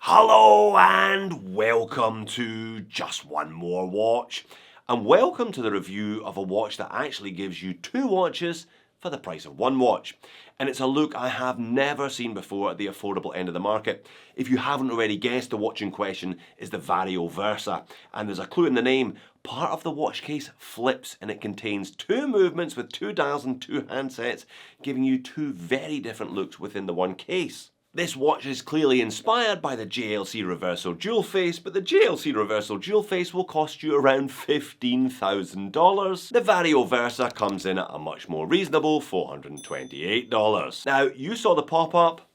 Hello and welcome to Just One More Watch, and welcome to the review of a watch that actually gives you two watches for the price of one watch. And it's a look I have never seen before at the affordable end of the market. If you haven't already guessed, the watch in question is the VARIO Versa, and there's a clue in the name. Part of the watch case flips and it contains two movements with two dials and two handsets, giving you two very different looks within the one case. This watch is clearly inspired by the JLC Reversal Jewel Face, but the JLC Reversal Jewel Face will cost you around $15,000. The VARIO Versa comes in at a much more reasonable $428. Now, you saw the pop-up.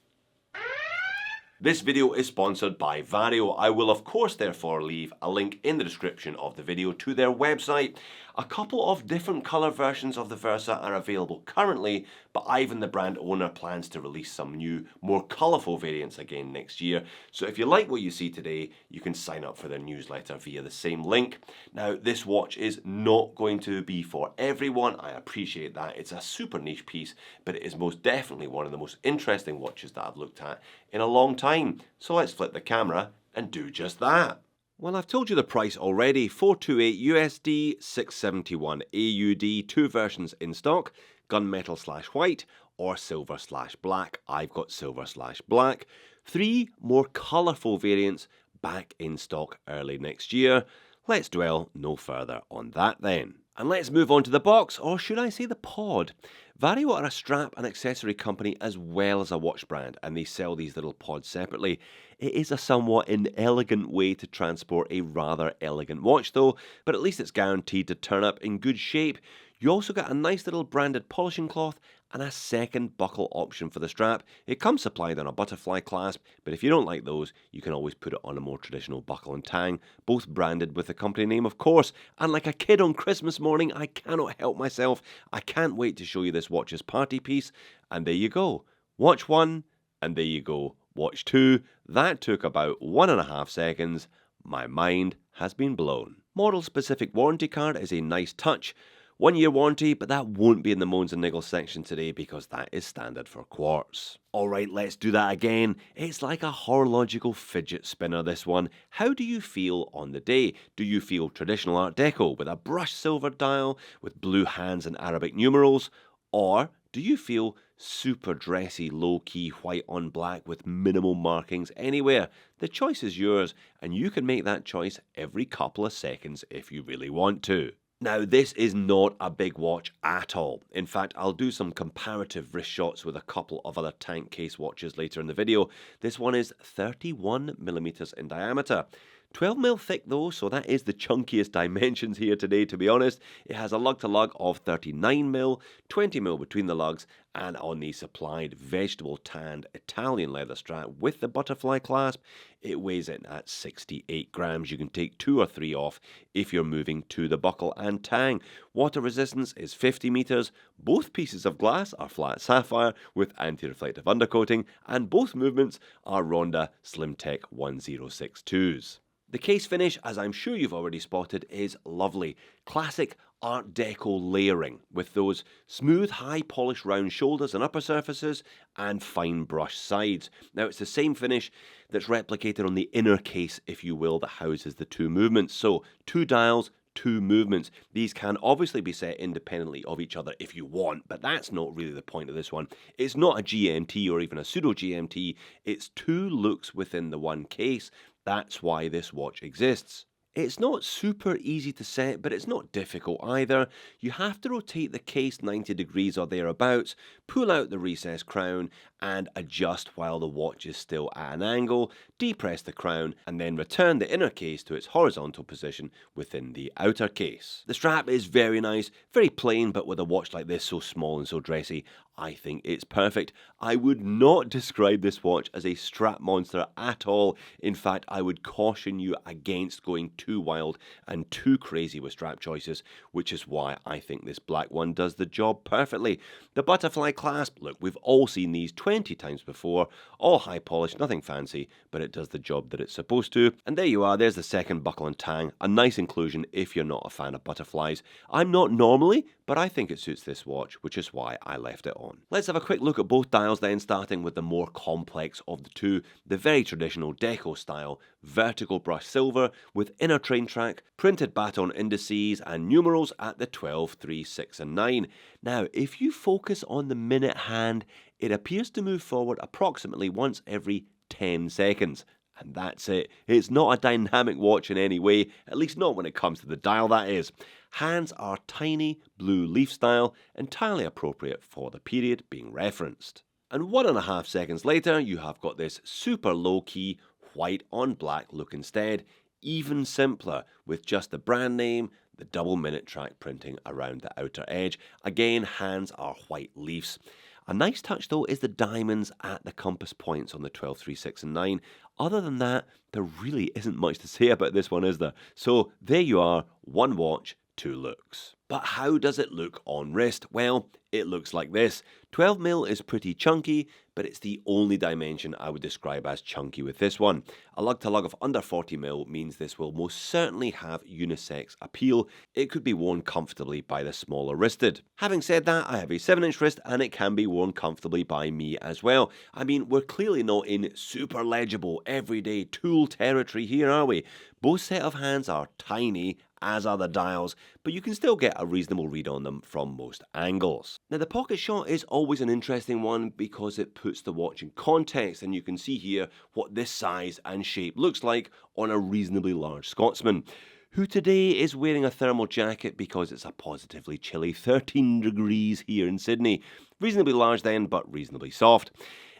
This video is sponsored by VARIO. I will of course therefore leave a link in the description of the video to their website. A couple of different colour versions of the Versa are available currently, but Ivan, the brand owner, plans to release some new, more colourful variants again next year. So if you like what you see today, you can sign up for their newsletter via the same link. Now, this watch is not going to be for everyone. I appreciate that. It's a super niche piece, but it is most definitely one of the most interesting watches that I've looked at in a long time. So let's flip the camera and do just that. Well, I've told you the price already, 428 USD, 671 AUD, two versions in stock, gunmetal / white or silver / black. I've got silver / black. Three more colourful variants back in stock early next year. Let's dwell no further on that then. And let's move on to the box, or should I say the pod. VARIO are a strap and accessory company as well as a watch brand, and they sell these little pods separately. It is a somewhat inelegant way to transport a rather elegant watch though, but at least it's guaranteed to turn up in good shape. You also get a nice little branded polishing cloth and a second buckle option for the strap. It comes supplied on a butterfly clasp, but if you don't like those, you can always put it on a more traditional buckle and tang, both branded with the company name of course. And like a kid on Christmas morning, I cannot help myself. I can't wait to show you this watch's party piece. And there you go. Watch 1, and there you go. Watch 2. That took about 1.5 seconds. My mind has been blown. Model specific warranty card is a nice touch. 1 year warranty, but that won't be in the moans and niggles section today because that is standard for quartz. Alright, let's do that again. It's like a horological fidget spinner, this one. How do you feel on the day? Do you feel traditional Art Deco with a brushed silver dial with blue hands and Arabic numerals? Or do you feel super dressy, low-key white on black with minimal markings anywhere? The choice is yours, and you can make that choice every couple of seconds if you really want to. Now, this is not a big watch at all. In fact, I'll do some comparative wrist shots with a couple of other tank case watches later in the video. This one is 31mm in diameter. 12mm thick though, so that is the chunkiest dimensions here today, to be honest. It has a lug-to-lug of 39mm, 20mm between the lugs, and on the supplied vegetable tanned Italian leather strap with the butterfly clasp, it weighs in at 68 grams. You can take 2 or 3 off if you're moving to the buckle and tang. Water resistance is 50 meters. Both pieces of glass are flat sapphire with anti-reflective undercoating, and both movements are Ronda SlimTech 1062s. The case finish, as I'm sure you've already spotted, is lovely. Classic Art Deco layering with those smooth, high polished round shoulders and upper surfaces and fine brush sides. Now, it's the same finish that's replicated on the inner case, if you will, that houses the two movements. So, two dials, two movements. These can obviously be set independently of each other if you want, but that's not really the point of this one. It's not a GMT or even a pseudo GMT. It's two looks within the one case. That's why this watch exists. It's not super easy to set, but it's not difficult either. You have to rotate the case 90 degrees or thereabouts, pull out the recessed crown, and adjust while the watch is still at an angle, depress the crown, and then return the inner case to its horizontal position within the outer case. The strap is very nice, very plain, but with a watch like this so small and so dressy, I think it's perfect. I would not describe this watch as a strap monster at all. In fact, I would caution you against going too wild and too crazy with strap choices, which is why I think this black one does the job perfectly. The butterfly clasp, look, we've all seen these 20 times before, all high polished, nothing fancy, but it does the job that it's supposed to. And there you are, there's the second buckle and tang, a nice inclusion if you're not a fan of butterflies. I'm not normally, but I think it suits this watch, which is why I left it on. Let's have a quick look at both dials then, starting with the more complex of the two, the very traditional deco style, vertical brush silver with inner train track, printed baton indices and numerals at the 12, 3, 6 and 9. Now, if you focus on the minute hand, it appears to move forward approximately once every 10 seconds. And that's it. It's not a dynamic watch in any way, at least not when it comes to the dial, that is. Hands are tiny, blue leaf style, entirely appropriate for the period being referenced. And 1.5 seconds later, you have got this super low-key white on black look instead, even simpler with just the brand name, the double minute track printing around the outer edge. Again, hands are white leaves. A nice touch though is the diamonds at the compass points on the 12, 3, 6 and 9. Other than that, there really isn't much to say about this one, is there? So there you are, one watch, two looks. But how does it look on wrist? Well, it looks like this. 12mm is pretty chunky, but it's the only dimension I would describe as chunky with this one. A lug-to-lug of under 40mm means this will most certainly have unisex appeal. It could be worn comfortably by the smaller wristed. Having said that, I have a 7-inch wrist and it can be worn comfortably by me as well. I mean, we're clearly not in super legible, everyday tool territory here, are we? Both set of hands are tiny, as are the dials, but you can still get a reasonable read on them from most angles. Now the pocket shot is always an interesting one because it puts the watch in context, and you can see here what this size and shape looks like on a reasonably large Scotsman, who today is wearing a thermal jacket because it's a positively chilly 13 degrees here in Sydney. Reasonably large then, but reasonably soft.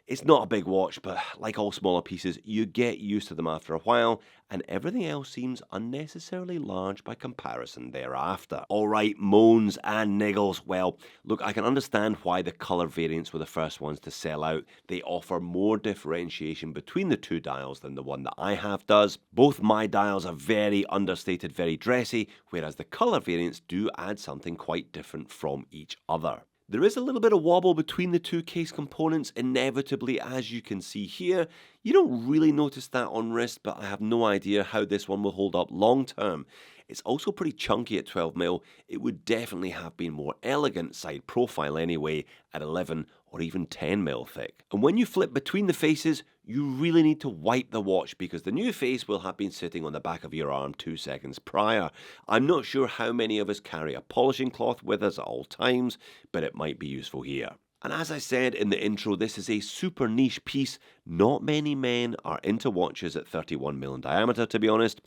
It's not a big watch, but like all smaller pieces, you get used to them after a while, and everything else seems unnecessarily large by comparison thereafter. Alright, moans and niggles. Well, look, I can understand why the colour variants were the first ones to sell out. They offer more differentiation between the two dials than the one that I have does. Both my dials are very understated, very dressy, whereas the colour variants do add something quite different from each other. There is a little bit of wobble between the two case components, inevitably, as you can see here. You don't really notice that on wrist, but I have no idea how this one will hold up long term. It's also pretty chunky at 12mm. It would definitely have been more elegant side profile anyway at 11 or even 10mm thick. And when you flip between the faces, you really need to wipe the watch because the new face will have been sitting on the back of your arm 2 seconds prior. I'm not sure how many of us carry a polishing cloth with us at all times, but it might be useful here. And as I said in the intro, this is a super niche piece. Not many men are into watches at 31mm in diameter, to be honest.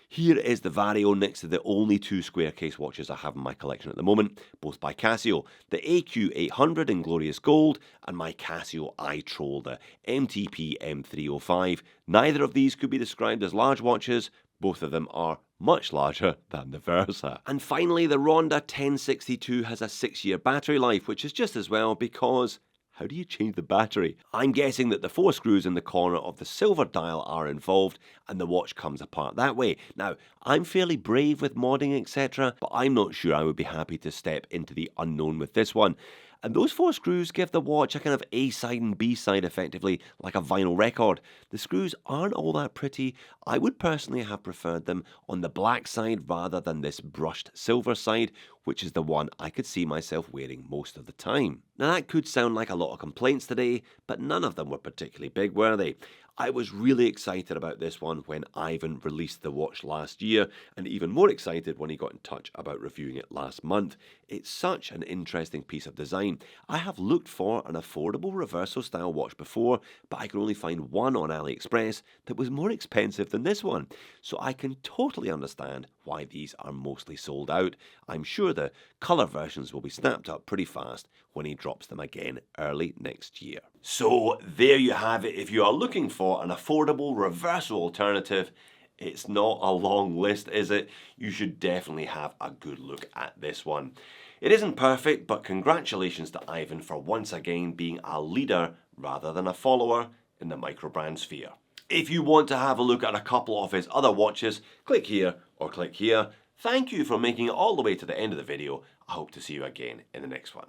Here is the VARIO next to the only two square case watches I have in my collection at the moment, both by Casio. The AQ800 in glorious gold and my Casio iTroll, the MTP M305. Neither of these could be described as large watches. Both of them are much larger than the Versa. And finally, the Ronda 1062 has a 6-year battery life, which is just as well because how do you change the battery? I'm guessing that the 4 screws in the corner of the silver dial are involved and the watch comes apart that way. Now, I'm fairly brave with modding, etc., but I'm not sure I would be happy to step into the unknown with this one. And those 4 screws give the watch a kind of A side and B side, effectively, like a vinyl record. The screws aren't all that pretty. I would personally have preferred them on the black side rather than this brushed silver side, which is the one I could see myself wearing most of the time. Now that could sound like a lot of complaints today, but none of them were particularly big, were they? I was really excited about this one when Ivan released the watch last year, and even more excited when he got in touch about reviewing it last month. It's such an interesting piece of design. I have looked for an affordable reversal style watch before, but I could only find one on AliExpress that was more expensive than this one. So I can totally understand why these are mostly sold out. I'm sure the colour versions will be snapped up pretty fast when he drops them again early next year. So there you have it. If you are looking for an affordable reversal alternative, it's not a long list, is it? You should definitely have a good look at this one. It isn't perfect, but congratulations to Ivan for once again being a leader rather than a follower in the microbrand sphere. If you want to have a look at a couple of his other watches, click here or click here. Thank you for making it all the way to the end of the video. I hope to see you again in the next one.